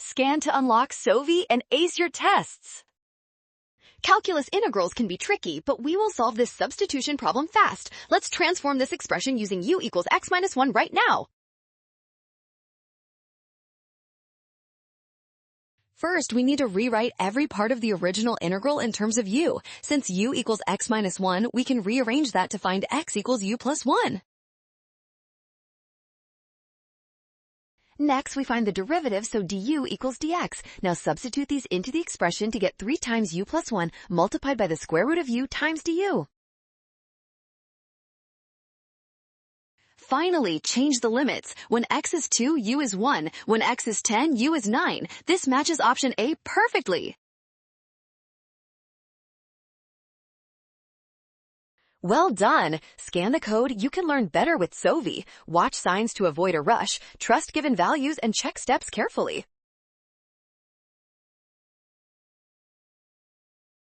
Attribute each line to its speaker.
Speaker 1: Scan to unlock Sovi and ace your tests.
Speaker 2: Calculus integrals can be tricky, but we will solve this substitution problem fast. Let's transform this expression using u equals x minus 1 right now. First, we need to rewrite every part of the original integral in terms of u. Since u equals x minus 1, we can rearrange that to find x equals u plus 1. Next, we find the derivative, so du equals dx. Now substitute these into the expression to get 3 times u plus 1 multiplied by the square root of u times du. Finally, change the limits. When x is 2, u is 1. When x is 10, u is 9. This matches option A perfectly. Well done! Scan the code. You can learn better with Sovi. Watch signs to avoid a rush, trust given values, and check steps carefully.